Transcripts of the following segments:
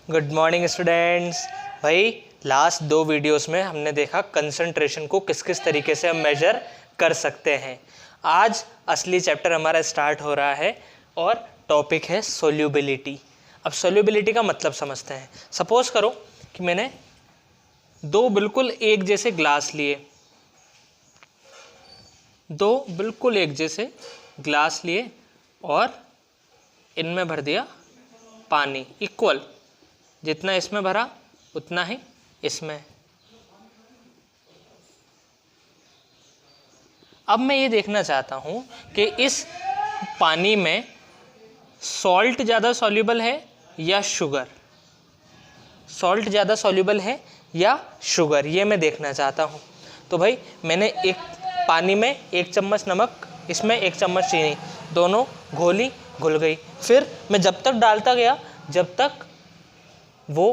Good morning students. भाई last दो videos में हमने देखा कंसंट्रेशन को किस किस तरीके से हम मेजर कर सकते हैं। आज असली चैप्टर हमारा स्टार्ट हो रहा है और टॉपिक है सोल्यूबिलिटी। अब सोल्यूबिलिटी का मतलब समझते हैं। सपोज करो कि मैंने दो बिल्कुल एक जैसे ग्लास लिए, दो बिल्कुल एक जैसे ग्लास लिए और इनमें भर दिया पानी इक्वल, जितना इसमें भरा उतना ही इसमें। अब मैं ये देखना चाहता हूँ कि इस पानी में सॉल्ट ज़्यादा सॉल्युबल है या शुगर, सॉल्ट ज़्यादा सॉल्युबल है या शुगर, ये मैं देखना चाहता हूँ। तो भाई मैंने एक पानी में 1 चम्मच नमक, इसमें 1 चम्मच चीनी, दोनों घोली, घुल गई। फिर मैं जब तक डालता गया जब तक वो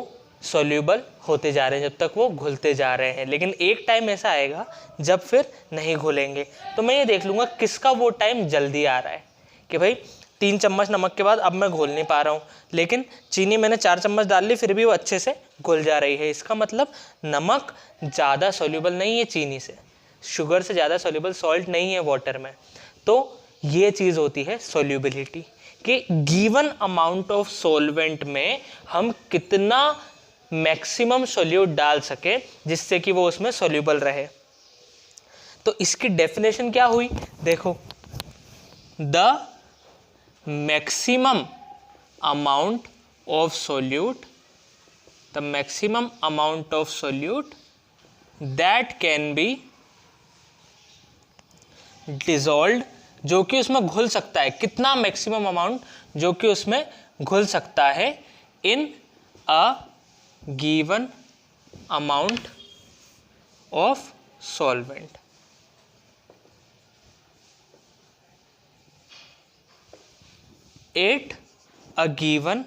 सॉल्यूबल होते जा रहे हैं, जब तक वो घुलते जा रहे हैं। लेकिन एक टाइम ऐसा आएगा जब फिर नहीं घुलेंगे। तो मैं ये देख लूँगा किसका वो टाइम जल्दी आ रहा है कि भाई 3 चम्मच नमक के बाद अब मैं घोल नहीं पा रहा हूँ, लेकिन चीनी मैंने 4 चम्मच डाल ली फिर भी वो अच्छे से घुल जा रही है। इसका मतलब नमक ज़्यादा सॉल्यूबल नहीं है चीनी से, शुगर से ज़्यादा सॉल्यूबल सॉल्ट नहीं है वाटर में। तो ये चीज़ होती है सॉल्यूबिलिटी कि गिवन अमाउंट ऑफ सॉल्वेंट में हम कितना मैक्सिमम सॉल्यूट डाल सके जिससे कि वो उसमें सॉल्यूबल रहे। तो इसकी डेफिनेशन क्या हुई, देखो, the maximum amount of solute, the maximum amount of solute that can be dissolved, जो कि उसमें घुल सकता है, कितना मैक्सिमम अमाउंट जो कि उसमें घुल सकता है, in a given amount of solvent. At a given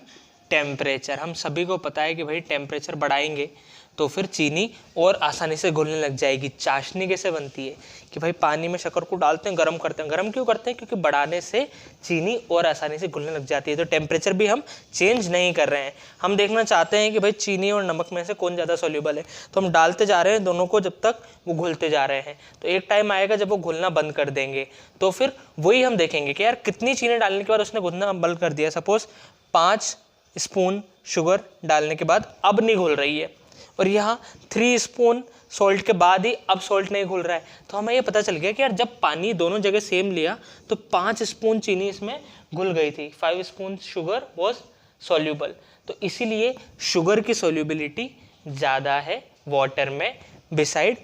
temperature. हम सभी को पता है कि भाई टेम्परेचर बढ़ाएंगे तो फिर चीनी और आसानी से घुलने लग जाएगी। चाशनी कैसे बनती है कि भाई पानी में शक्कर को डालते हैं, गर्म करते हैं। गर्म क्यों करते हैं? क्योंकि बढ़ाने से चीनी और आसानी से घुलने लग जाती है। तो टेम्परेचर भी हम चेंज नहीं कर रहे हैं, हम देखना चाहते हैं कि भाई चीनी और नमक में से कौन ज़्यादा सॉल्यूबल है। तो हम डालते जा रहे हैं दोनों को जब तक वो घुलते जा रहे हैं। तो एक टाइम आएगा जब वो घुलना बंद कर देंगे, तो फिर वही हम देखेंगे कि यार कितनी चीनी डालने के बाद उसने घुलना बंद कर दिया। सपोज 5 स्पून शुगर डालने के बाद अब नहीं घुल रही है, और यहाँ 3 स्पून सॉल्ट के बाद ही अब सॉल्ट नहीं घुल रहा है। तो हमें ये पता चल गया कि यार जब पानी दोनों जगह सेम लिया तो 5 स्पून चीनी इसमें घुल गई थी, 5 स्पून शुगर वॉज सॉल्यूबल। तो इसीलिए शुगर की सॉल्यूबिलिटी ज़्यादा है वाटर में बिसाइड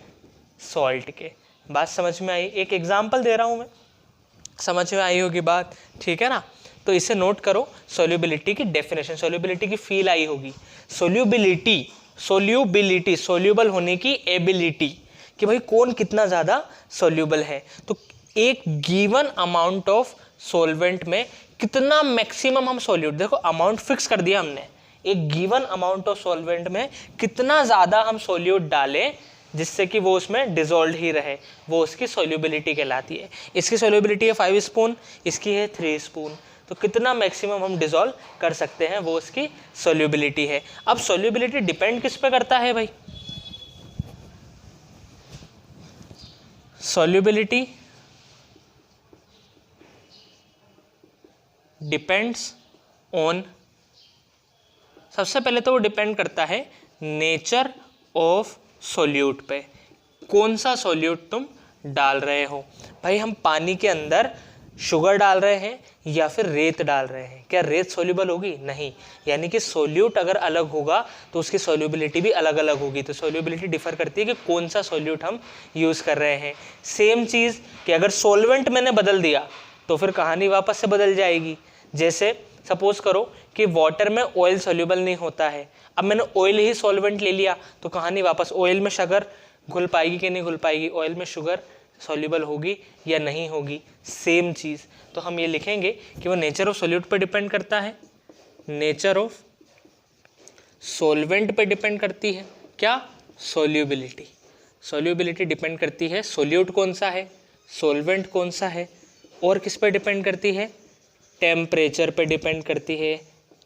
सॉल्ट के। बात समझ में आई? एक एग्जाम्पल दे रहा हूँ मैं, समझ में आई होगी बात, ठीक है ना? तो इसे नोट करो, सॉल्यूबिलिटी की डेफिनेशन, सॉल्यूबिलिटी की फील आई होगी। सॉल्यूबिलिटी, सोल्यूबिलिटी, सोल्यूबल होने की एबिलिटी कि भाई कौन कितना ज़्यादा सोल्यूबल है। तो एक गिवन अमाउंट ऑफ सॉल्वेंट में कितना मैक्सिमम हम सोल्यूट, देखो अमाउंट फिक्स कर दिया हमने, एक गिवन अमाउंट ऑफ सॉल्वेंट में कितना ज़्यादा हम सोल्यूट डालें जिससे कि वो उसमें डिसॉल्व ही रहे, वो उसकी सोल्यूबिलिटी कहलाती है। इसकी सोल्यूबिलिटी है 5 स्पून, इसकी है 3 स्पून। तो कितना मैक्सिमम हम डिसॉल्व कर सकते हैं वो उसकी सोल्यूबिलिटी है। अब सोल्यूबिलिटी डिपेंड किस पे करता है भाई? सोल्यूबिलिटी डिपेंड्स ऑन, सबसे पहले तो वो डिपेंड करता है नेचर ऑफ सोल्यूट पे, कौन सा सोल्यूट तुम डाल रहे हो। भाई हम पानी के अंदर शुगर डाल रहे हैं या फिर रेत डाल रहे हैं, क्या रेत सोल्यूबल होगी? नहीं। यानी कि सोल्यूट अगर अलग होगा तो उसकी सोल्यूबिलिटी भी अलग अलग होगी। तो सोल्यूबिलिटी डिफर करती है कि कौन सा सोल्यूट हम यूज़ कर रहे हैं। सेम चीज़ कि अगर सॉल्वेंट मैंने बदल दिया तो फिर कहानी वापस से बदल जाएगी। जैसे सपोज करो कि वाटर में ऑयल सोल्यूबल नहीं होता है, अब मैंने ऑयल ही सॉल्वेंट ले लिया तो कहानी वापस, ऑयल में शुगर घुल पाएगी कि नहीं घुल पाएगी, ऑयल में शुगर सॉल्यूबल होगी या नहीं होगी, सेम चीज़। तो हम ये लिखेंगे कि वो नेचर ऑफ सोल्यूट पर डिपेंड करता है, नेचर ऑफ सॉल्वेंट पे डिपेंड करती है क्या? सोल्यूबिलिटी। सोल्यूबिलिटी डिपेंड करती है सोल्यूट कौन सा है, सॉल्वेंट कौन सा है, और किस पर डिपेंड करती है? टेम्परेचर पे डिपेंड करती है,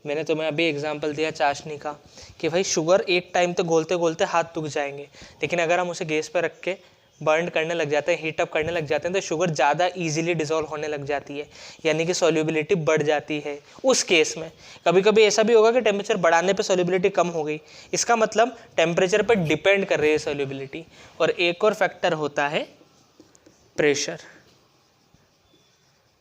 मैंने तुम्हें अभी एग्जांपल दिया चाशनी का कि भाई शुगर एक टाइम तक घोलते घोलते हाथ दुख जाएंगे, लेकिन अगर हम उसे गैस पर रख के बर्न करने लग जाते हैं, हीट अप करने लग जाते हैं, तो शुगर ज़्यादा इजीली डिसॉल्व होने लग जाती है, यानी कि सॉल्युबिलिटी बढ़ जाती है। उस केस में कभी कभी ऐसा भी होगा कि टेम्परेचर बढ़ाने पे सॉल्युबिलिटी कम हो गई, इसका मतलब टेम्परेचर पर डिपेंड कर रही है सॉल्युबिलिटी। और एक और फैक्टर होता है प्रेशर,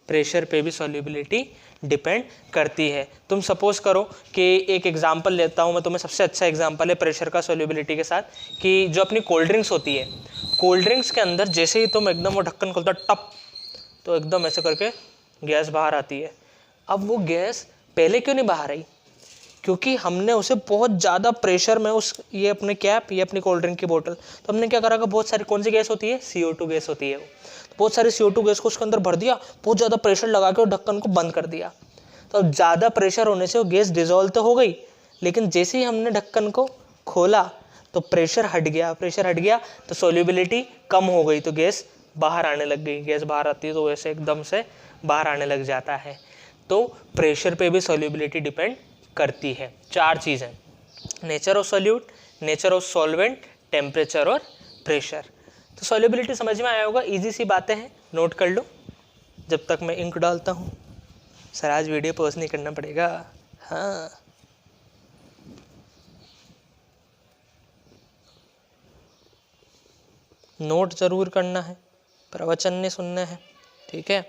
प्रेशर पे भी सॉल्युबिलिटी डिपेंड करती है। तुम सपोज करो कि एक एग्जांपल लेता हूँ मैं तुम्हें, सबसे अच्छा एग्जांपल है प्रेशर का सॉल्युबिलिटी के साथ, कि जो अपनी कोल्ड ड्रिंक्स होती है, कोल्ड ड्रिंक्स के अंदर जैसे ही तुम एकदम वो ढक्कन खोलता टप, तो एकदम ऐसे करके गैस बाहर आती है। अब वो गैस पहले क्यों नहीं बाहर आई? क्योंकि हमने उसे बहुत ज़्यादा प्रेशर में ये अपने कैप, ये अपनी कोल्ड ड्रिंक की बोतल, तो हमने क्या करा कि बहुत सारी, कौन सी गैस होती है? CO2 गैस होती है। बहुत सारी CO2 गैस को उसके अंदर भर दिया, बहुत ज़्यादा प्रेशर लगा के ढक्कन को बंद कर दिया। तो अब ज़्यादा प्रेशर होने से वो गैस डिजोल्व तो हो गई, लेकिन जैसे ही हमने ढक्कन को खोला तो प्रेशर हट गया, प्रेशर हट गया तो सॉल्युबिलिटी कम हो गई, तो गैस बाहर आने लग गई। गैस बाहर आती है तो वैसे एकदम से बाहर आने लग जाता है। तो प्रेशर पे भी सॉल्युबिलिटी डिपेंड करती है। 4 चीज़ें, nature of solute, nature of solvent, temperature और प्रेशर। तो सॉल्युबिलिटी समझ में आया होगा, इजी सी बातें हैं, नोट कर लो जब तक मैं इंक डालता हूँ। सर आज वीडियो पॉज नहीं करना पड़ेगा, हाँ। नोट ज़रूर करना है, प्रवचन नहीं सुनने हैं, ठीक है।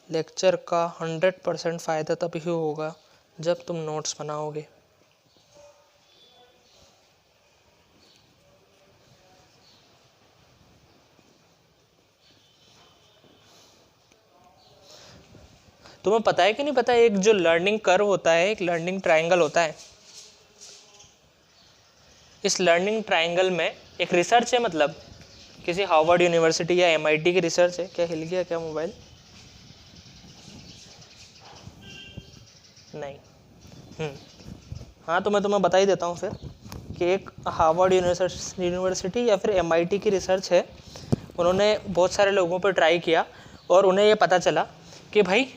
लेक्चर का 100% फ़ायदा तभी होगा जब तुम नोट्स बनाओगे। तुम्हें पता है कि नहीं पता है, एक जो लर्निंग कर्व होता है, एक लर्निंग ट्रायंगल होता है। इस लर्निंग ट्रायंगल में एक रिसर्च है, मतलब किसी हार्वर्ड यूनिवर्सिटी या MIT की रिसर्च है। क्या हिल गया क्या मोबाइल? नहीं। हाँ, तो मैं तुम्हें बता ही देता हूँ फिर कि एक हार्वर्ड यूनिवर्सिटी या फिर MIT की रिसर्च है। उन्होंने बहुत सारे लोगों पर ट्राई किया और उन्हें ये पता चला कि भाई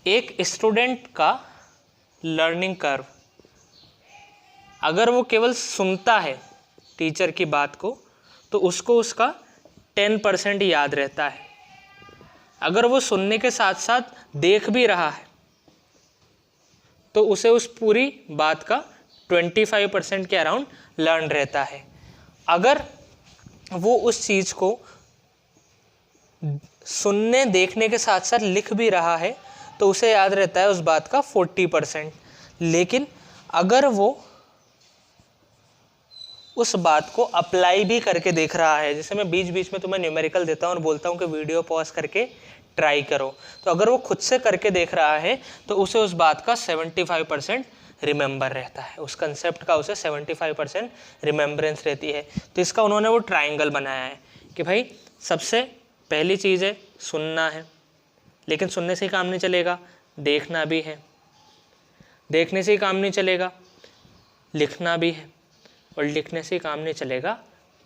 एक स्टूडेंट का लर्निंग कर्व, अगर वो केवल सुनता है टीचर की बात को तो उसको उसका 10% याद रहता है। अगर वो सुनने के साथ साथ देख भी रहा है तो उसे उस पूरी बात का 25% के अराउंड लर्न रहता है। अगर वो उस चीज़ को सुनने देखने के साथ साथ लिख भी रहा है तो उसे याद रहता है उस बात का 40%। लेकिन अगर वो उस बात को अप्लाई भी करके देख रहा है, जैसे मैं बीच बीच में तुम्हें न्यूमेरिकल देता हूँ और बोलता हूँ कि वीडियो पॉज करके ट्राई करो, तो अगर वो खुद से करके देख रहा है तो उसे उस बात का 75% रिमेंबर रहता है, उस कंसेप्ट का उसे 75% रिमेंबरेंस रहती है। तो इसका उन्होंने वो ट्राइंगल बनाया है कि भाई सबसे पहली चीज़ है सुनना है, लेकिन सुनने से ही काम नहीं चलेगा, देखना भी है, देखने से ही काम नहीं चलेगा, लिखना भी है, और लिखने से ही काम नहीं चलेगा,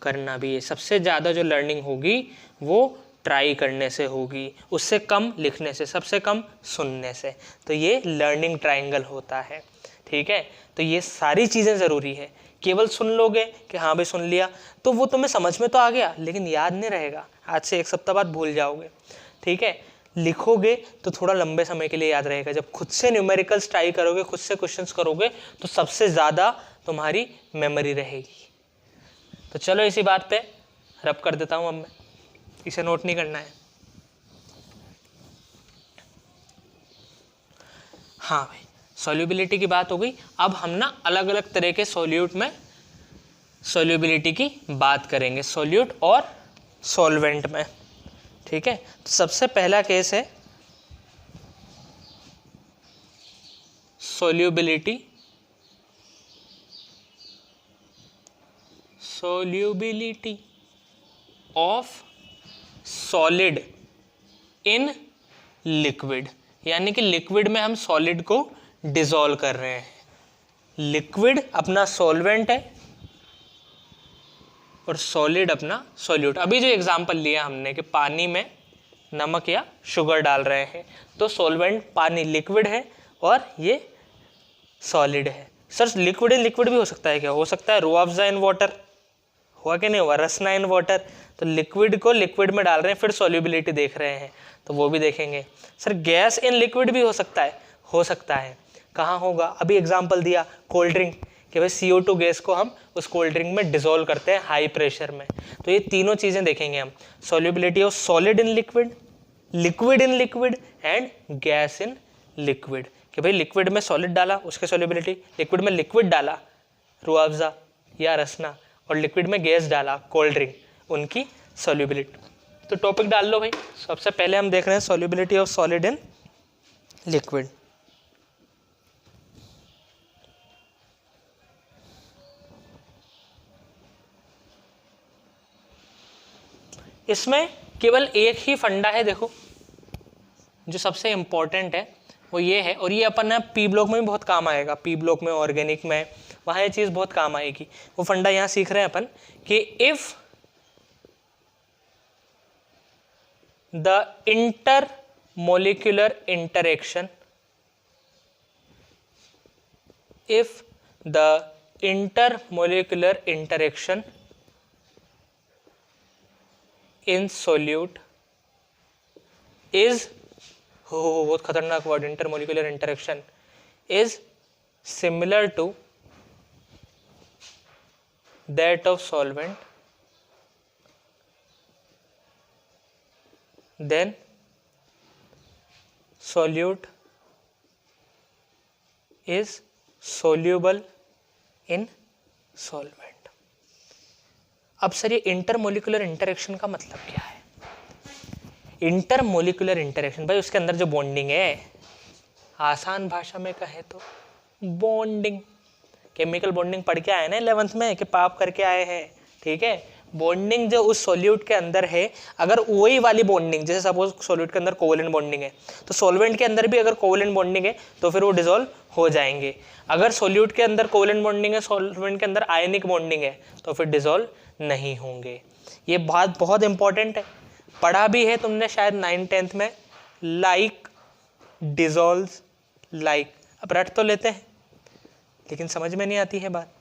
करना भी है। सबसे ज़्यादा जो लर्निंग होगी वो ट्राई करने से होगी, उससे कम लिखने से, सबसे कम सुनने से। तो ये लर्निंग ट्रायंगल होता है, ठीक है। तो ये सारी चीज़ें ज़रूरी है। केवल सुन लोगे कि हाँ भाई सुन लिया तो वो तुम्हें समझ में तो आ गया लेकिन याद नहीं रहेगा, आज से 1 सप्ताह बाद भूल जाओगे, ठीक है। लिखोगे तो थोड़ा लंबे समय के लिए याद रहेगा। जब खुद से न्यूमेरिकल्स ट्राई करोगे, खुद से क्वेश्चंस करोगे तो सबसे ज़्यादा तुम्हारी मेमोरी रहेगी। तो चलो इसी बात पे रब कर देता हूँ अब मैं, इसे नोट नहीं करना है। हाँ भाई, सॉल्युबिलिटी की बात हो गई। अब हम ना अलग अलग तरह के सॉल्यूट में सॉल्युबिलिटी की बात करेंगे, सॉल्यूट और सॉल्वेंट में, ठीक है। तो सबसे पहला केस है solubility of solid in liquid, यानी कि लिक्विड में हम सॉलिड को डिसॉल्व कर रहे हैं। लिक्विड अपना सॉल्वेंट है और सॉलिड अपना सॉल्यूट। अभी जो एग्जांपल लिया हमने कि पानी में नमक या शुगर डाल रहे हैं, तो सॉल्वेंट पानी लिक्विड है और ये सॉलिड है। सर लिक्विड इन लिक्विड भी हो सकता है क्या? हो सकता है, रूह अफ़ज़ा इन वाटर हुआ कि नहीं हुआ, रसना इन वाटर। तो लिक्विड को लिक्विड में डाल रहे हैं, फिर सॉल्युबिलिटी देख रहे हैं, तो वो भी देखेंगे। सर गैस इन लिक्विड भी हो सकता है, हो सकता है। कहाँ होगा? अभी एग्जांपल दिया कोल्ड ड्रिंक, कि भाई CO2 गैस को हम उस कोल्ड ड्रिंक में डिसॉल्व करते हैं हाई प्रेशर में। तो ये तीनों चीज़ें देखेंगे हम, solubility of solid in liquid, liquid in liquid and gas in liquid. कि भाई लिक्विड में सॉलिड डाला उसके सॉल्युबिलिटी, लिक्विड में लिक्विड डाला रूह अफ़ज़ा या रसना, और लिक्विड में गैस डाला कोल्ड ड्रिंक, उनकी सॉल्युबिलिटी। तो टॉपिक डाल लो भाई। सबसे पहले हम देख रहे हैं solubility of solid in liquid. इसमें केवल एक ही फंडा है, देखो जो सबसे इंपॉर्टेंट है वो ये है, और ये अपन पी ब्लॉक में भी बहुत काम आएगा, पी ब्लॉक में, ऑर्गेनिक में, वहाँ ये चीज़ बहुत काम आएगी। वो फंडा यहाँ सीख रहे हैं अपन कि if the intermolecular interaction, if the intermolecular interaction in solute is, हो बहुत खतरनाक word, intermolecular interaction, is similar to that of solvent, then solute is soluble in solvent। अब सर ये इंटरमोलिकुलर इंटरेक्शन का मतलब क्या है? Intermolecular interaction भाई उसके अंदर जो बॉन्डिंग है, आसान भाषा में कहे तो बॉन्डिंग, केमिकल बॉन्डिंग पढ़ के आए ना 11th में कि पाप करके आए हैं, ठीक है। बॉन्डिंग जो उस सॉल्यूट के अंदर है, अगर वही वाली बॉन्डिंग, जैसे सपोज सॉल्यूट के अंदर कोवलेंट बॉन्डिंग है, तो सॉल्वेंट के अंदर भी अगर कोवलेंट बॉन्डिंग है तो फिर वो डिसॉल्व हो जाएंगे। अगर सॉल्यूट के अंदर कोवलेंट बॉन्डिंग है, सॉल्वेंट के अंदर आयनिक बॉन्डिंग है, तो फिर डिसॉल्व नहीं होंगे। ये बात बहुत इंपॉर्टेंट है, पढ़ा भी है तुमने शायद 9th-10th में, लाइक डिसॉल्व लाइक। अब रट तो लेते हैं लेकिन समझ में नहीं आती है बात।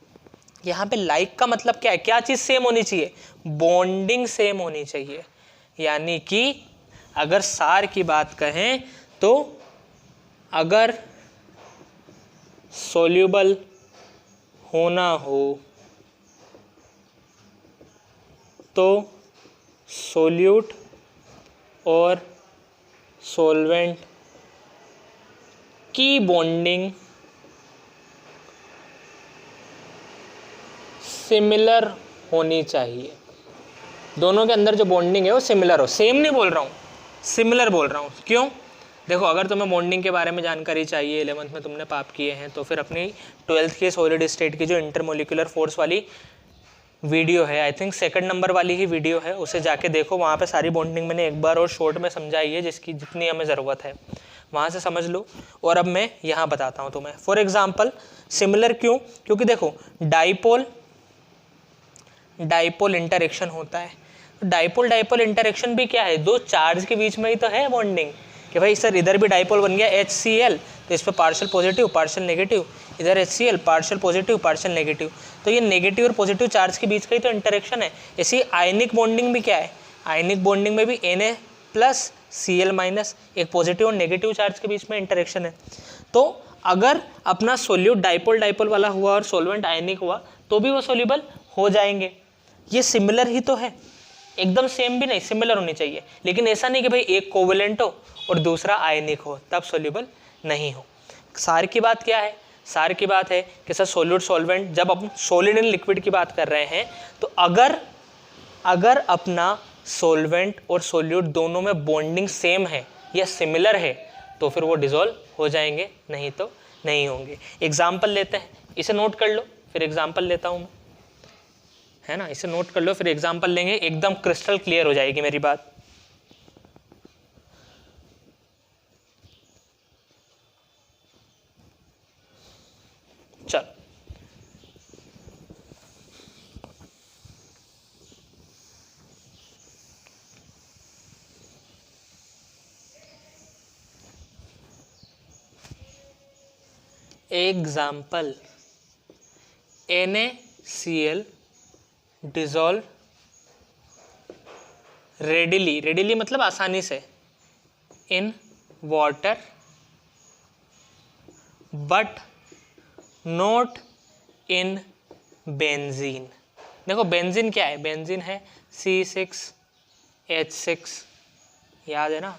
यहाँ पे लाइक का मतलब क्या है? क्या चीज़ सेम होनी चाहिए? बॉन्डिंग सेम होनी चाहिए। यानी कि अगर सार की बात कहें तो अगर सॉल्यूबल होना हो तो सोल्यूट और सॉल्वेंट की बॉन्डिंग सिमिलर होनी चाहिए। दोनों के अंदर जो बॉन्डिंग है वो सिमिलर हो, सेम नहीं बोल रहा हूँ, सिमिलर बोल रहा हूँ। क्यों? देखो अगर तुम्हें बॉन्डिंग के बारे में जानकारी चाहिए, 11th में तुमने पाप किए हैं, तो फिर अपनी 12th की सॉलिड स्टेट की जो इंटरमोलिकुलर फोर्स वाली वीडियो है, आई थिंक 2nd नंबर वाली ही वीडियो है, उसे जाके देखो। वहाँ पे सारी बॉन्डिंग मैंने एक बार और शॉर्ट में समझाई है, जिसकी जितनी हमें ज़रूरत है वहाँ से समझ लो। और अब मैं यहाँ बताता हूँ तुम्हें। फॉर एग्जाम्पल सिमिलर क्यों? क्योंकि देखो डाइपोल इंटरेक्शन होता है। डाइपोल डाइपोल इंटरेक्शन भी क्या है? दो चार्ज के बीच में ही तो है बॉन्डिंग, कि भाई सर इधर भी डाइपोल बन गया HCl, तो इस पर पार्शियल पॉजिटिव पार्शियल नेगेटिव, इधर HCl partial positive partial negative, तो ये नेगेटिव और पॉजिटिव चार्ज के बीच का ही तो इंटरेक्शन है। इसी आयनिक बॉन्डिंग भी क्या है? आयनिक बॉन्डिंग में भी Na+Cl- एक पॉजिटिव और नेगेटिव चार्ज के बीच में इंटरेक्शन है। तो अगर अपना सोल्यूट डाइपोल डाइपोल वाला हुआ और सॉल्वेंट आयनिक हुआ तो भी वो सोल्यूबल हो जाएंगे। ये सिमिलर ही तो है, एकदम सेम भी नहीं, सिमिलर होनी चाहिए। लेकिन ऐसा नहीं कि भाई एक कोवेलेंट हो और दूसरा आयनिक हो तब सोल्यूबल नहीं हो। सार की बात क्या है? सार की बात है कि सर सोल्यूट सॉल्वेंट, जब हम सॉलिड इन लिक्विड की बात कर रहे हैं तो अगर अपना सॉल्वेंट और सोल्यूट दोनों में बॉन्डिंग सेम है या सिमिलर है तो फिर वो डिसॉल्व हो जाएंगे, नहीं तो नहीं होंगे। एग्जाम्पल लेते हैं, इसे नोट कर लो, फिर एग्जाम्पल लेता हूँ मैं, है ना। इसे नोट कर लो, फिर एग्जाम्पल लेंगे, एकदम क्रिस्टल क्लियर हो जाएगी मेरी बात। चल example, NaCl dissolve readily, readily मतलब आसानी से, इन water but not in benzene. देखो बेंजीन क्या है, बेंजीन है C6H6, याद है ना,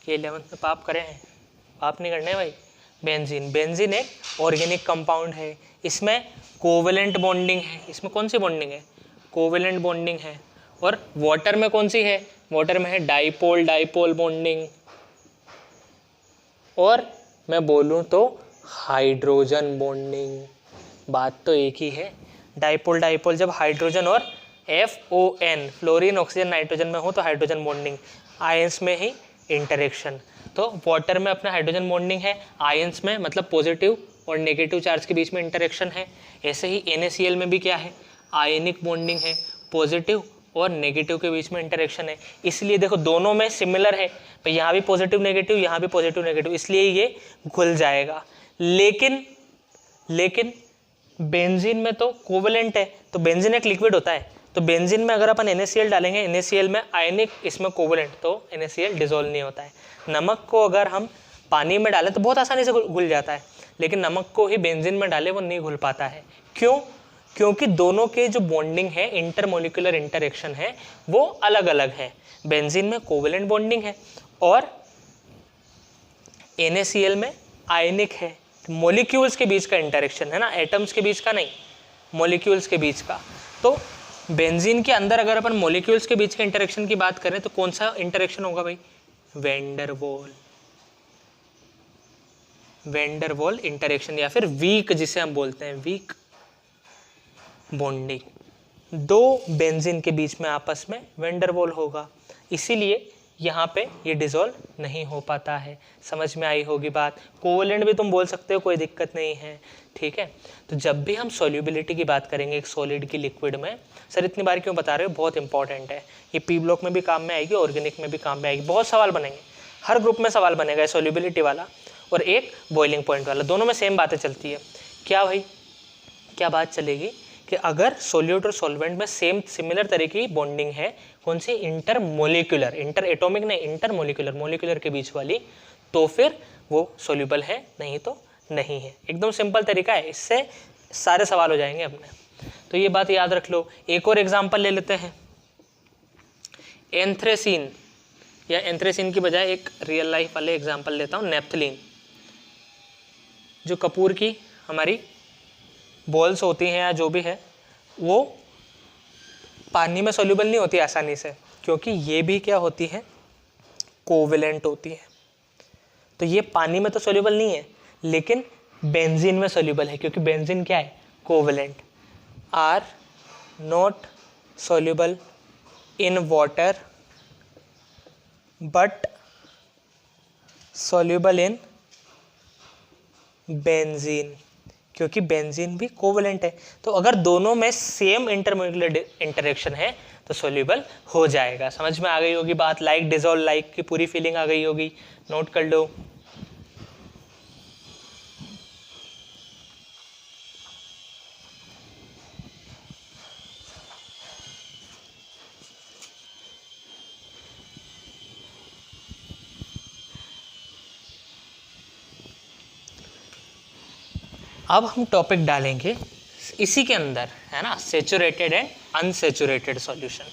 ये 11th में पाप करे हैं, पाप नहीं करने भाई। बेंजीन, बेंजीन एक ऑर्गेनिक कंपाउंड है, इसमें कोवेलेंट बॉन्डिंग है। इसमें कौन सी बॉन्डिंग है, कोवेलेंट बॉन्डिंग है। और वाटर में कौन सी है, वाटर में है डाइपोल डाइपोल बॉन्डिंग। और मैं बोलूँ तो हाइड्रोजन बॉन्डिंग, बात तो एक ही है। डाइपोल डाइपोल जब हाइड्रोजन और FON फ्लोरीन ऑक्सीजन नाइट्रोजन में हो तो हाइड्रोजन बॉन्डिंग, आयंस में ही इंटरेक्शन। तो वाटर में अपना हाइड्रोजन बॉन्डिंग है, आयंस में मतलब पॉजिटिव और नेगेटिव चार्ज के बीच में इंटरेक्शन है। ऐसे ही NaCl में भी क्या है, आयनिक बॉन्डिंग है, पॉजिटिव और नेगेटिव के बीच में इंटरेक्शन है। इसलिए देखो दोनों में सिमिलर है, तो यहाँ भी पॉजिटिव नेगेटिव, यहाँ भी पॉजिटिव नेगेटिव, इसलिए ये घुल जाएगा। लेकिन बेंजीन में तो कोवेलेंट है, तो बेंजीन एक लिक्विड होता है, तो बेंजीन में अगर अपन NaCl डालेंगे, NaCl में आयनिक, इसमें कोवेलेंट, तो NaCl डिसॉल्व नहीं होता है। नमक को अगर हम पानी में डालें तो बहुत आसानी से घुल जाता है, लेकिन नमक को ही बेंजीन में डालें वो नहीं घुल पाता है। क्यों? क्योंकि दोनों के जो बॉन्डिंग है, इंटरमोलिकुलर इंटरेक्शन है, वो अलग अलग है। बेंजीन में कोवेलेंट बॉन्डिंग है और NaCl में आयनिक है। मॉलिक्यूल्स के बीच का इंटरेक्शन है ना, एटम्स के बीच का नहीं, मॉलिक्यूल्स के बीच का। तो बेंजीन के अंदर अगर अपन मॉलिक्यूल्स के बीच के इंटरेक्शन की बात करें तो कौन सा इंटरेक्शन होगा भाई, वेंडरवॉल इंटरेक्शन, या फिर वीक जिसे हम बोलते हैं, वीक बॉन्डिंग। दो बेंजीन के बीच में आपस में वेंडरवॉल होगा, इसीलिए यहाँ पे ये डिसॉल्व नहीं हो पाता है। समझ में आई होगी बात। कोवेलेंट भी तुम बोल सकते हो, कोई दिक्कत नहीं है, ठीक है। तो जब भी हम सॉल्युबिलिटी की बात करेंगे एक सॉलिड की लिक्विड में, सर इतनी बार क्यों बता रहे हो, बहुत इंपॉर्टेंट है ये, पी ब्लॉक में भी काम में आएगी, ऑर्गेनिक में भी काम में आएगी, बहुत सवाल बनेंगे, हर ग्रुप में सवाल बनेगा, सॉल्युबिलिटी वाला और एक बॉइलिंग पॉइंट वाला, दोनों में सेम बातें चलती है। क्या भाई, क्या बात चलेगी कि अगर सोल्यूट और सॉल्वेंट में सेम सिमिलर तरह की बॉन्डिंग है, कौन सी, इंटरमोलिकुलर, इंटर एटॉमिक नहीं, इंटरमोलिकुलर, मोलिकुलर के बीच वाली, तो फिर वो सोल्यूबल है, नहीं तो नहीं है। एकदम सिंपल तरीका है, इससे सारे सवाल हो जाएंगे अपने। तो ये बात याद रख लो। एक और एग्जांपल ले लेते हैं, एंथ्रेसीन, या एंथ्रेसीन की बजाय एक रियल लाइफ वाले एग्जांपल लेता हूँ, नेप्थलीन। जो कपूर की हमारी बॉल्स होती हैं या जो भी है, वो पानी में सोल्यूबल नहीं होती आसानी से, क्योंकि ये भी क्या होती है, कोवेलेंट होती है। तो ये पानी में तो सोल्यूबल नहीं है, लेकिन बेंजीन में सोल्यूबल है, क्योंकि बेंजीन क्या है, covalent. Are not soluble in water but soluble in benzene, क्योंकि बेंजीन भी कोवेलेंट है। तो अगर दोनों में सेम इंटरमोलिकुलर इंटरेक्शन है तो सोल्यूबल हो जाएगा। समझ में आ गई होगी बात, लाइक डिसॉल्व लाइक की पूरी फीलिंग आ गई होगी, नोट कर लो। अब हम टॉपिक डालेंगे इसी के अंदर, है ना, सेचुरेटेड एंड अनसेचुरेटेड सॉल्यूशन।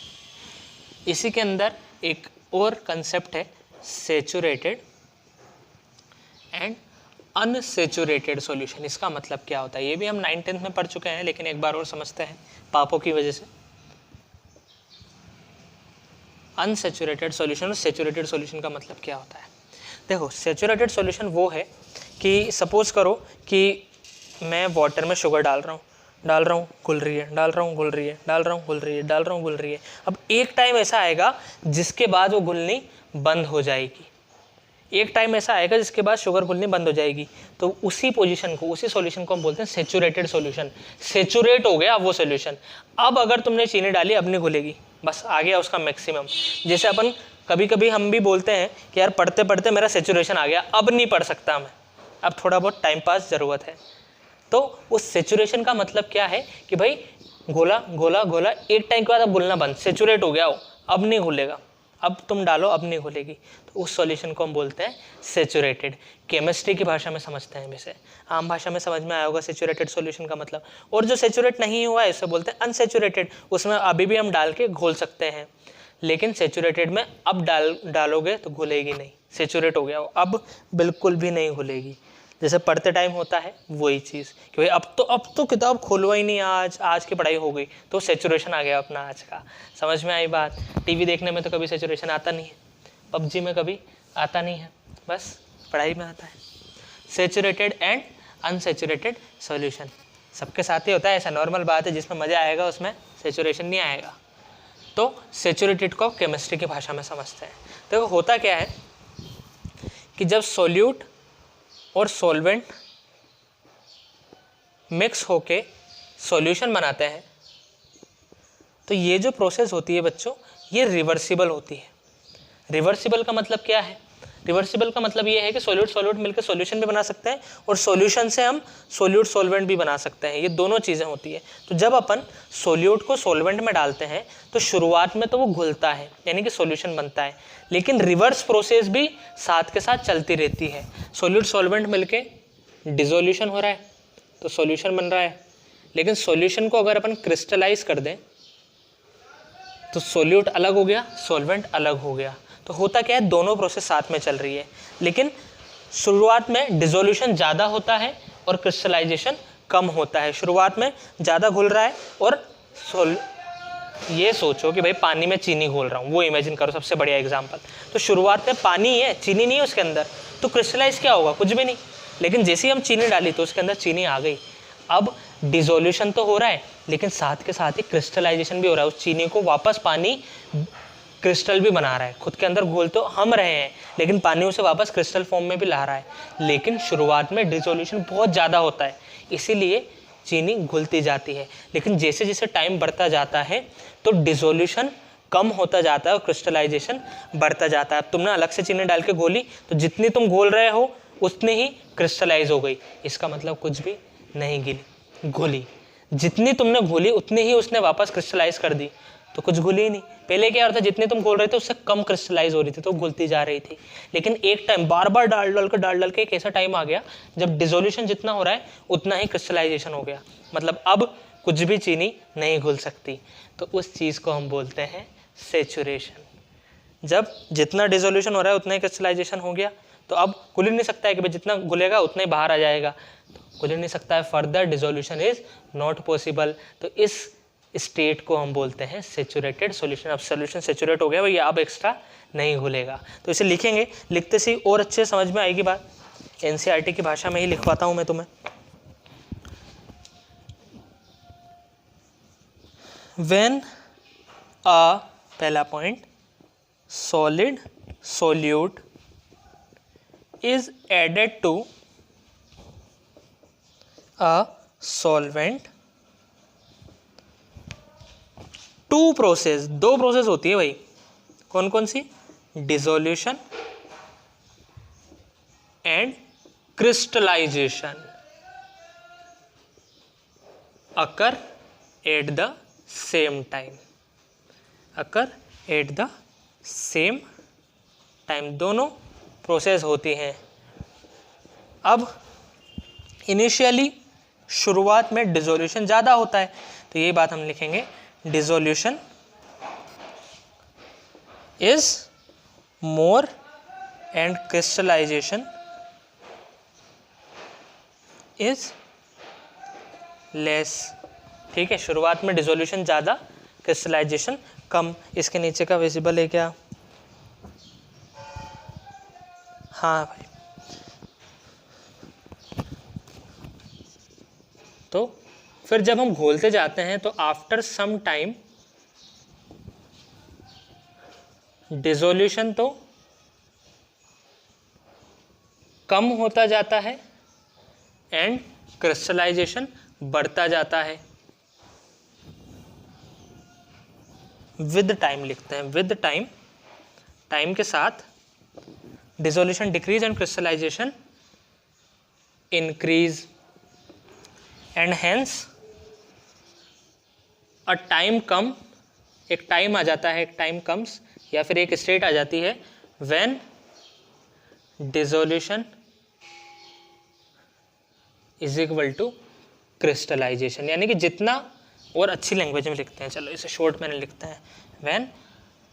इसी के अंदर एक और कंसेप्ट है, सेचुरेटेड एंड अनसेचुरेटेड सॉल्यूशन। इसका मतलब क्या होता है, ये भी हम 9th-10th में पढ़ चुके हैं, लेकिन एक बार और समझते हैं पापों की वजह से। अनसेचुरेटेड सॉल्यूशन और सेचुरेटेड सॉल्यूशन का मतलब क्या होता है। देखो, सेचुरेटेड सॉल्यूशन वो है कि सपोज करो कि मैं वाटर में शुगर डाल रहा हूँ, घुल रही है, डाल रहा हूँ, घुल रही है, डाल रहा हूँ, घुल रही है, डाल रहा हूँ, घुल रही है। अब एक टाइम ऐसा आएगा जिसके बाद वो घुलनी बंद हो जाएगी, एक टाइम ऐसा आएगा जिसके बाद शुगर घुलनी बंद हो जाएगी। तो उसी पोजीशन को, उसी सॉल्यूशन को हम बोलते हैं सेचुरेटेड सॉल्यूशन। सेचुरेट हो गया वो सॉल्यूशन। अब अगर तुमने चीनी डाली, अब नहीं घुलेगी, बस आ गया उसका मैक्सिमम। जैसे अपन कभी कभी हम भी बोलते हैं कि यार पढ़ते पढ़ते मेरा सेचुरेशन आ गया, अब नहीं पढ़ सकता मैं, अब थोड़ा बहुत टाइम पास ज़रूरत है। तो उस सेचुरेशन का मतलब क्या है कि भाई घोला घोला घोला, एक टाइम के बाद अब घुलना बंद, सेचुरेट हो गया हो, अब नहीं घुलेगा, अब तुम डालो अब नहीं घुलेगी, तो उस सॉल्यूशन को हम बोलते हैं सेचुरेटेड। केमिस्ट्री की भाषा में समझते हैं इसे, आम भाषा में समझ में आया होगा सेचुरेटेड सॉल्यूशन का मतलब। और जो सेचुरेट नहीं हुआ है इसे बोलते हैं अनसेचुरेटेड, उसमें अभी भी हम डाल के घोल सकते हैं, लेकिन सेचुरेटेड में अब डालोगे तो घुलेगी नहीं, सेचुरेट हो गया वो, अब बिल्कुल भी नहीं घुलेगी। जैसे पढ़ते टाइम होता है वही चीज़ कि भाई अब तो किताब खोलवा ही नहीं, आज की पढ़ाई हो गई, तो सेचुरेशन आ गया अपना आज का। समझ में आई बात? टीवी देखने में तो कभी सेचुरेशन आता नहीं है, पबजी में कभी आता नहीं है, बस पढ़ाई में आता है। सेचुरेटेड एंड अनसेचुरेटेड सॉल्यूशन सबके साथ ही होता है, ऐसा नॉर्मल बात है, जिसमें मज़ा आएगा उसमें सेचुरेशन नहीं आएगा। तो सेचुरेटेड को केमिस्ट्री की भाषा में समझते हैं। तो होता क्या है कि जब सॉल्यूट और सॉल्वेंट मिक्स होके सॉल्यूशन बनाते हैं, तो ये जो प्रोसेस होती है बच्चों, ये रिवर्सिबल होती है। रिवर्सिबल का मतलब क्या है? रिवर्सिबल का मतलब ये है कि सॉल्यूट मिलकर सॉल्यूशन भी बना सकते हैं और सॉल्यूशन से हम सॉल्यूट सॉल्वेंट भी बना सकते हैं, ये दोनों चीज़ें होती है। तो जब अपन सॉल्यूट को सॉल्वेंट में डालते हैं तो शुरुआत में तो वो घुलता है, यानी कि सॉल्यूशन बनता है, लेकिन रिवर्स प्रोसेस भी साथ के साथ चलती रहती है। सॉल्यूट सॉल्वेंट मिलके डिसोल्यूशन हो रहा है तो सॉल्यूशन बन रहा है, लेकिन सॉल्यूशन को अगर अपन क्रिस्टलाइज कर दें तो सॉल्यूट अलग हो गया, सॉल्वेंट अलग हो गया। तो होता क्या है, दोनों प्रोसेस साथ में चल रही है, लेकिन शुरुआत में डिसोल्यूशन ज़्यादा होता है और क्रिस्टलाइजेशन कम होता है। शुरुआत में ज़्यादा घुल रहा है और ये सोचो कि भाई पानी में चीनी घोल रहा हूँ, वो इमेजिन करो, सबसे बढ़िया एग्जांपल। तो शुरुआत में पानी ही है, चीनी नहीं है उसके अंदर, तो क्रिस्टलाइज क्या होगा? कुछ भी नहीं। लेकिन जैसे ही हम चीनी डाली तो उसके अंदर चीनी आ गई। अब डिसोल्यूशन तो हो रहा है, लेकिन साथ के साथ ही क्रिस्टलाइजेशन भी हो रहा है। उस चीनी को वापस पानी क्रिस्टल भी बना रहा है, खुद के अंदर घोल तो हम रहे हैं, लेकिन पानी उसे वापस क्रिस्टल फॉर्म में भी ला रहा है। लेकिन शुरुआत में डिसोल्यूशन बहुत ज़्यादा होता है, इसीलिए चीनी घुलती जाती है। लेकिन जैसे जैसे टाइम बढ़ता जाता है तो डिसोल्यूशन कम होता जाता है और क्रिस्टलाइजेशन बढ़ता जाता है। अब तुमने अलग से चीनी डाल के घोली तो जितनी तुम घोल रहे हो उतनी ही क्रिस्टलाइज हो गई, इसका मतलब कुछ भी नहीं घुली। जितनी तुमने घोली उतनी ही उसने वापस क्रिस्टलाइज कर दी, तो कुछ घुली ही नहीं। पहले क्या होता, जितने तुम घोल रहे थे उससे कम क्रिस्टलाइज हो रही थी तो घुलती जा रही थी। लेकिन एक टाइम बार बार डाल डाल के एक ऐसा टाइम आ गया जब डिसोल्यूशन जितना हो रहा है उतना ही क्रिस्टलाइजेशन हो गया, मतलब अब कुछ भी चीनी नहीं घुल सकती। तो उस चीज़ को हम बोलते हैं सेचुरेशन। जब जितना डिसोल्यूशन हो रहा है उतना ही क्रिस्टलाइजेशन हो गया, तो अब घुल ही नहीं सकता है कि भाई जितना घुलेगा उतना ही बाहर आ जाएगा, तो घुल ही नहीं सकता है, further dissolution is not possible. तो इस स्टेट को हम बोलते हैं सेचुरेटेड सॉल्यूशन। अब सॉल्यूशन सेचुरेट हो गया भैया, अब एक्स्ट्रा नहीं घुलेगा। तो इसे लिखेंगे, लिखते से और अच्छे समझ में आएगी बात। एनसीईआरटी की भाषा में ही लिखवाता हूं मैं तुम्हें। व्हेन अ, पहला point, solid solute is added to a solvent, two process, दो प्रोसेस होती है भाई, कौन कौन सी? Dissolution and crystallization occur at the same time, occur at the same time, दोनों प्रोसेस होती हैं। अब इनिशियली शुरुआत में डिसोल्यूशन ज़्यादा होता है, तो ये बात हम लिखेंगे, dissolution is more and crystallisation is less. ठीक है, शुरुआत में डिसोल्यूशन ज़्यादा, क्रिस्टलाइजेशन कम। इसके नीचे का विजिबल है क्या? हाँ भाई। तो फिर जब हम घोलते जाते हैं तो आफ्टर सम टाइम डिसोल्यूशन तो कम होता जाता है एंड क्रिस्टलाइजेशन बढ़ता जाता है। विद टाइम लिखते हैं, विद टाइम, टाइम के साथ dissolution decrease and crystallisation increase and hence a time come, एक टाइम आ जाता है, एक टाइम कम्स या फिर एक स्टेट आ जाती है when dissolution is equal to crystallization, यानी कि जितना, और अच्छी लैंग्वेज में लिखते हैं, चलो इसे शॉर्ट में लिखते हैं, when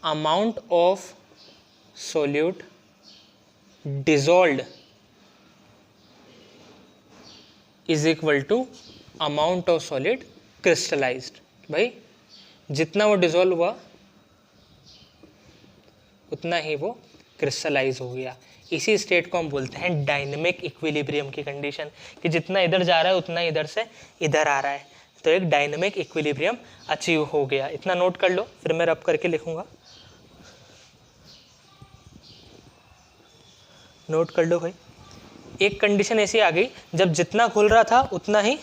amount of solute dissolved is equal to amount of solid crystallized, भाई जितना वो डिसॉल्व हुआ उतना ही वो क्रिस्टलाइज हो गया। इसी स्टेट को हम बोलते हैं डायनेमिक इक्विलिब्रियम की कंडीशन, कि जितना इधर जा रहा है उतना इधर से इधर आ रहा है, तो एक डायनेमिक इक्विलिब्रियम अचीव हो गया। इतना नोट कर लो, फिर मैं रब करके लिखूंगा, नोट कर लो भाई। एक कंडीशन ऐसी आ गई जब जितना खुल रहा था उतना ही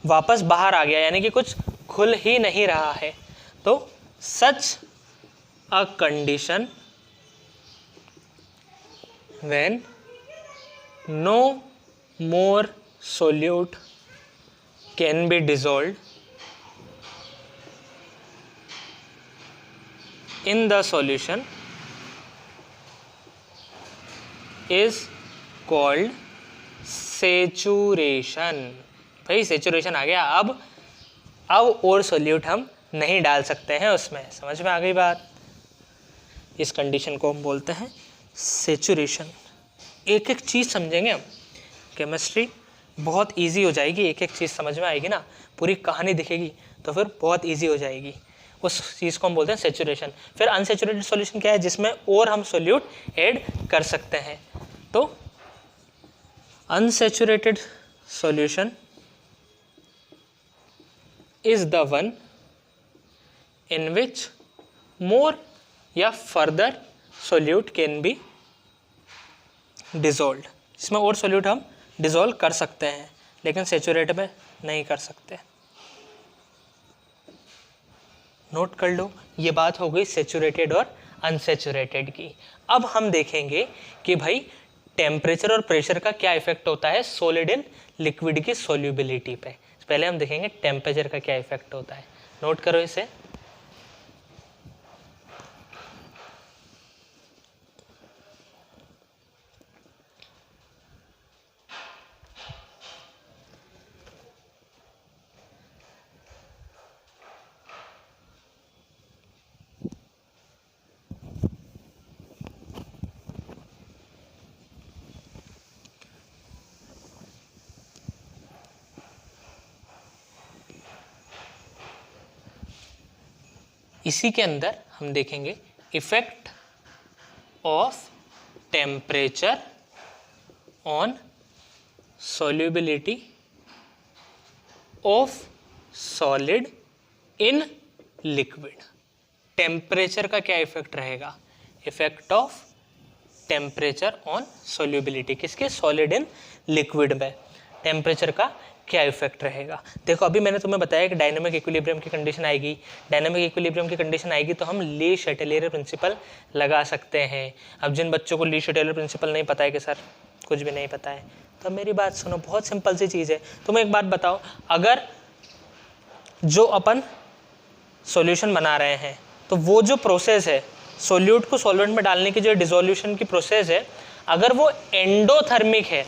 वापस बाहर आ गया, यानी कि कुछ खुल ही नहीं रहा है, तो such a condition when no more solute can be dissolved in the solution is called saturation. भाई सेचुरेशन आ गया, अब और सोल्यूट हम नहीं डाल सकते हैं उसमें, समझ में आ गई बात। इस कंडीशन को हम बोलते हैं सेचुरेशन। एक एक चीज़ समझेंगे हम, केमिस्ट्री बहुत इजी हो जाएगी, एक एक चीज़ समझ में आएगी ना, पूरी कहानी दिखेगी तो फिर बहुत इजी हो जाएगी। उस चीज़ को हम बोलते हैं सेचुरेशन। फिर अनसेचुरेटेड सॉल्यूशन क्या है, जिसमें और हम सोल्यूट ऐड कर सकते हैं। तो unsaturated solution is the one in which more या further solute can be dissolved, इसमें और solute हम dissolve कर सकते हैं, लेकिन सैचुरेट में नहीं कर सकते। नोट कर लो, ये बात हो गई सैचुरेटेड और अनसैचुरेटेड की। अब हम देखेंगे कि भाई टेम्परेचर और प्रेशर का क्या इफेक्ट होता है सॉलिड इन लिक्विड की सोल्यूबिलिटी पे। पहले हम देखेंगे टेम्परेचर का क्या इफेक्ट होता है, नोट करो इसे। इसी के अंदर हम देखेंगे effect of temperature on solubility of solid in liquid. Temperature का क्या इफेक्ट रहेगा, effect of temperature on solubility, किसके, सॉलिड इन लिक्विड में टेम्परेचर का क्या इफेक्ट रहेगा। देखो अभी मैंने तुम्हें बताया कि डायनामिक इक्विलिब्रियम की कंडीशन आएगी, डायनामिक इक्विलिब्रियम की कंडीशन आएगी तो हम ली शटेलर प्रिंसिपल लगा सकते हैं। अब जिन बच्चों को ली शटेलर प्रिंसिपल नहीं पता है कि सर कुछ भी नहीं पता है, तो मेरी बात सुनो, बहुत सिंपल सी चीज़ है। तुम्हें एक बात बताओ, अगर जो अपन सॉल्यूशन बना रहे हैं तो वो जो प्रोसेस है सोल्यूट को सॉल्वेंट में डालने की, जो डिसोल्यूशन की प्रोसेस है, अगर वो एंडोथर्मिक है,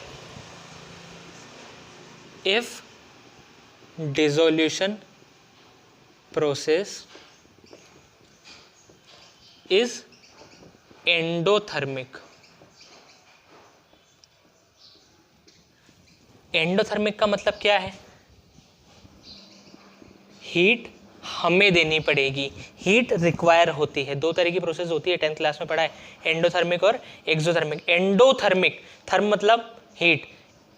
if dissolution process is endothermic, endothermic का मतलब क्या है, हीट हमें देनी पड़ेगी, हीट रिक्वायर होती है। दो तरह की प्रोसेस होती है, 10th क्लास में पढ़ा है, एंडोथर्मिक और एक्सोथर्मिक। एंडोथर्मिक, थर्म मतलब हीट,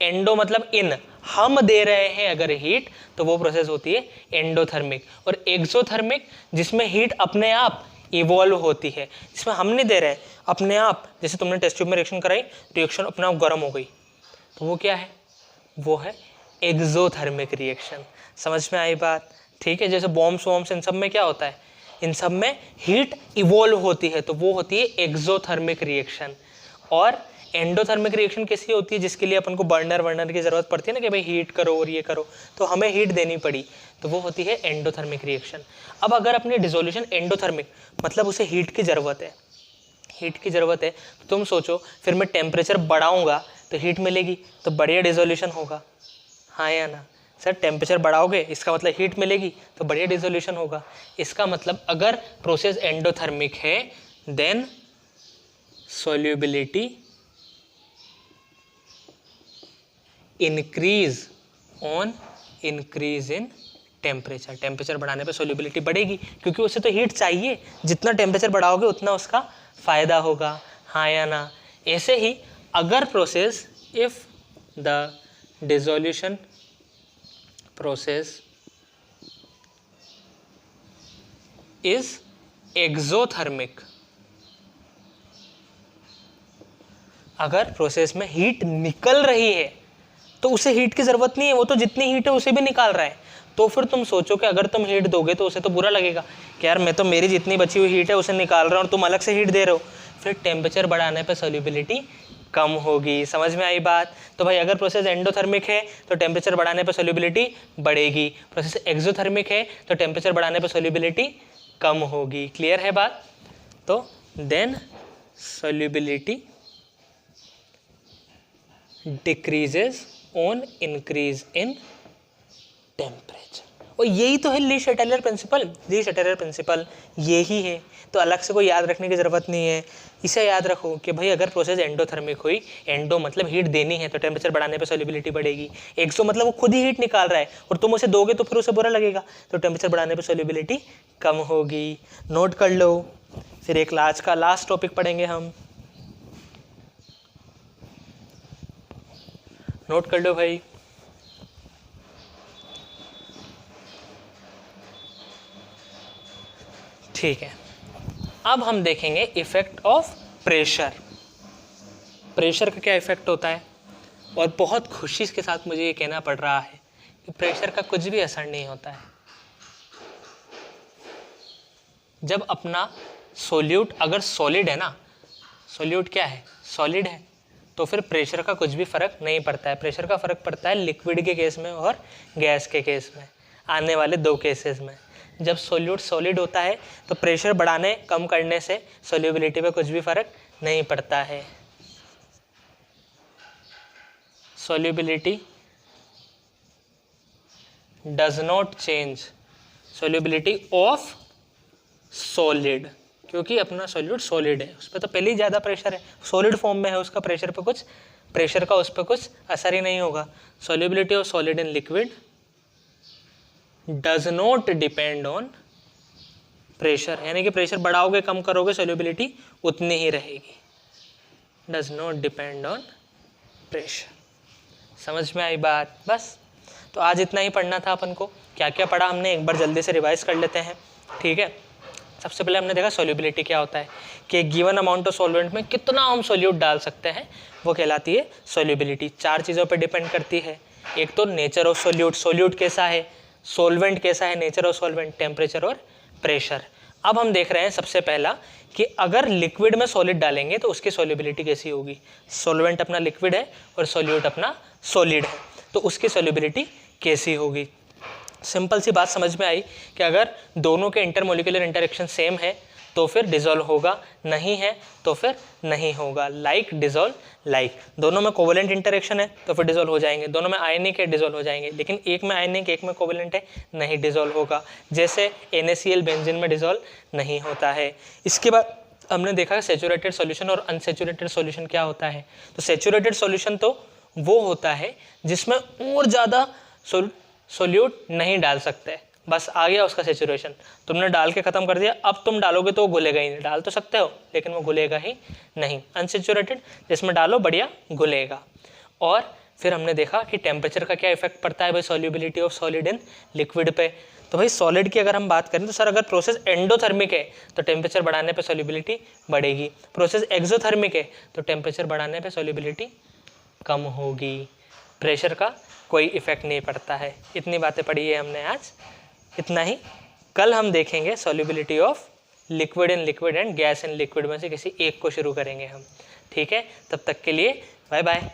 एंडो मतलब इन, हम दे रहे हैं अगर हीट तो वो प्रोसेस होती है एंडोथर्मिक। और एक्सोथर्मिक जिसमें हीट अपने आप इवॉल्व होती है, जिसमें हम नहीं दे रहे हैं, अपने आप, जैसे तुमने टेस्ट ट्यूब में रिएक्शन कराई, रिएक्शन अपने आप गर्म हो गई, तो वो क्या है, वो है एक्सोथर्मिक रिएक्शन। समझ में आई बात, ठीक है। जैसे बॉम्ब्स वॉम्ब्स, इन सब में क्या होता है, इन सब में हीट इवॉल्व होती है, तो वो होती है एक्सोथर्मिक रिएक्शन। और एंडोथर्मिक रिएक्शन कैसी होती है, जिसके लिए अपन को बर्नर की जरूरत पड़ती है ना कि भाई हीट करो और ये करो, तो हमें हीट देनी पड़ी, तो वो होती है एंडोथर्मिक रिएक्शन। अब अगर अपनी डिसोल्यूशन एंडोथर्मिक मतलब उसे हीट की ज़रूरत है, हीट की ज़रूरत है, तो तुम सोचो फिर मैं टेम्परेचर बढ़ाऊंगा तो हीट मिलेगी, तो बढ़िया डिसोल्यूशन होगा, हाँ या ना सर? टेम्परेचर बढ़ाओगे इसका मतलब हीट मिलेगी, तो बढ़िया डिसोल्यूशन होगा। इसका मतलब अगर प्रोसेस एंडोथर्मिक है then solubility increase on increase in temperature. Temperature बढ़ाने पे solubility बढ़ेगी, क्योंकि उसे तो हीट चाहिए, जितना टेम्परेचर बढ़ाओगे उतना उसका फायदा होगा, हाँ या ना? ऐसे ही अगर process if the dissolution process is exothermic, अगर प्रोसेस में हीट निकल रही है तो उसे हीट की ज़रूरत नहीं है, वो तो जितनी हीट है उसे भी निकाल रहा है, तो फिर तुम सोचो कि अगर तुम हीट दोगे तो उसे तो बुरा लगेगा कि यार मैं तो मेरी जितनी बची हुई हीट है उसे निकाल रहा हूँ और तुम अलग से हीट दे रहे हो। फिर टेम्परेचर बढ़ाने पे सॉल्युबिलिटी कम होगी। समझ में आई बात? तो भाई अगर प्रोसेस एंडोथर्मिक है तो टेम्परेचर बढ़ाने पे सॉल्युबिलिटी बढ़ेगी, प्रोसेस एक्सोथर्मिक है तो टेम्परेचर बढ़ाने पे सॉल्युबिलिटी कम होगी। क्लियर है बात? तो then solubility decreases on increase in temperature. और यही तो है ली शटेलर प्रिंसिपल। ली शटेलर प्रिंसिपल यही है, तो अलग से कोई याद रखने की ज़रूरत नहीं है। इसे याद रखो कि भाई अगर प्रोसेस एंडोथर्मिक हुई, एंडो मतलब हीट देनी है, तो टेम्परेचर बढ़ाने पे सॉल्युबिलिटी बढ़ेगी। एक्सो मतलब वो खुद ही हीट निकाल रहा है और तुम उसे दोगे तो फिर उसे बुरा लगेगा, तो टेम्परेचर बढ़ाने पे सॉल्युबिलिटी कम होगी। नोट कर लो। फिर एक आज का लास्ट टॉपिक पढ़ेंगे हम, नोट कर लो भाई। ठीक है, अब हम देखेंगे इफेक्ट ऑफ प्रेशर। प्रेशर का क्या इफेक्ट होता है, और बहुत खुशी के साथ मुझे ये कहना पड़ रहा है कि प्रेशर का कुछ भी असर नहीं होता है। जब अपना सोल्यूट अगर सॉलिड है ना, सोल्यूट क्या है, सॉलिड है, तो फिर प्रेशर का कुछ भी फर्क नहीं पड़ता है। प्रेशर का फर्क पड़ता है लिक्विड के केस में और गैस के केस में, आने वाले दो केसेस में। जब सोल्यूट सॉलिड होता है तो प्रेशर बढ़ाने कम करने से सोल्यूबिलिटी पे कुछ भी फर्क नहीं पड़ता है। Solubility does not change solubility of solid, क्योंकि अपना सॉल्यूट सॉलिड है, उस पर तो पहले ही ज़्यादा प्रेशर है, सॉलिड फॉर्म में है, उसका प्रेशर का उस पर कुछ असर ही नहीं होगा। Solubility of solid in liquid does not depend on pressure, यानी कि प्रेशर बढ़ाओगे कम करोगे सॉल्युबिलिटी उतनी ही रहेगी। Does not depend on pressure. समझ में आई बात? बस, तो आज इतना ही पढ़ना था अपन को। क्या क्या पढ़ा हमने एक बार जल्दी से रिवाइज कर लेते हैं, ठीक है। सबसे पहले हमने देखा सॉल्युबिलिटी क्या होता है, कि गिवन अमाउंट ऑफ सॉल्वेंट में कितना हम सॉल्यूट डाल सकते हैं, वो कहलाती है सॉल्युबिलिटी। 4 चीज़ों पर डिपेंड करती है। एक तो नेचर ऑफ सॉल्यूट, सॉल्यूट कैसा है, सॉल्वेंट कैसा है, नेचर ऑफ सॉल्वेंट, टेम्परेचर और प्रेशर। अब हम देख रहे हैं सबसे पहला कि अगर लिक्विड में सॉलिड डालेंगे तो उसकी सॉल्युबिलिटी कैसी होगी। सॉल्वेंट अपना लिक्विड है और सॉल्यूट अपना सॉलिड है, तो उसकी सॉल्युबिलिटी कैसी होगी। सिंपल सी बात समझ में आई कि अगर दोनों के इंटरमोलिकुलर इंटरेक्शन सेम है तो फिर डिसॉल्व होगा, नहीं है तो फिर नहीं होगा। लाइक डिसॉल्व लाइक, दोनों में कोवेलेंट इंटरेक्शन है तो फिर डिसॉल्व हो जाएंगे, दोनों में आयनिक है डिसॉल्व हो जाएंगे, लेकिन एक में आयनिक एक में कोवेलेंट है नहीं डिसॉल्व होगा। जैसे NaCl बेंजीन में डिसॉल्व नहीं होता है। इसके बाद हमने देखा सैचुरेटेड सॉल्यूशन और अनसैचुरेटेड सॉल्यूशन क्या होता है। तो सैचुरेटेड सॉल्यूशन तो वो होता है जिसमें और ज़्यादा सोल्यूट नहीं डाल सकते, बस आ गया उसका सैचुरेशन, तुमने डाल के ख़त्म कर दिया, अब तुम डालोगे तो वो घुलेगा ही नहीं। डाल तो सकते हो लेकिन वो घुलेगा ही नहीं। अनसैचुरेटेड जिसमें डालो बढ़िया घुलेगा। और फिर हमने देखा कि टेम्परेचर का क्या इफेक्ट पड़ता है भाई solubility of solid in liquid पे। तो भाई सॉलिड की अगर हम बात करें तो सर अगर प्रोसेस एंडोथर्मिक है तो टेम्परेचर बढ़ाने पे सॉल्युबिलिटी बढ़ेगी, प्रोसेस एक्सोथर्मिक है तो टेम्परेचर बढ़ाने पे सॉल्युबिलिटी कम होगी। प्रेशर का कोई इफेक्ट नहीं पड़ता है। इतनी बातें पढ़ी है हमने आज, इतना ही। कल हम देखेंगे solubility of liquid in liquid and gas in liquid में से किसी एक को शुरू करेंगे हम। ठीक है, तब तक के लिए बाय बाय।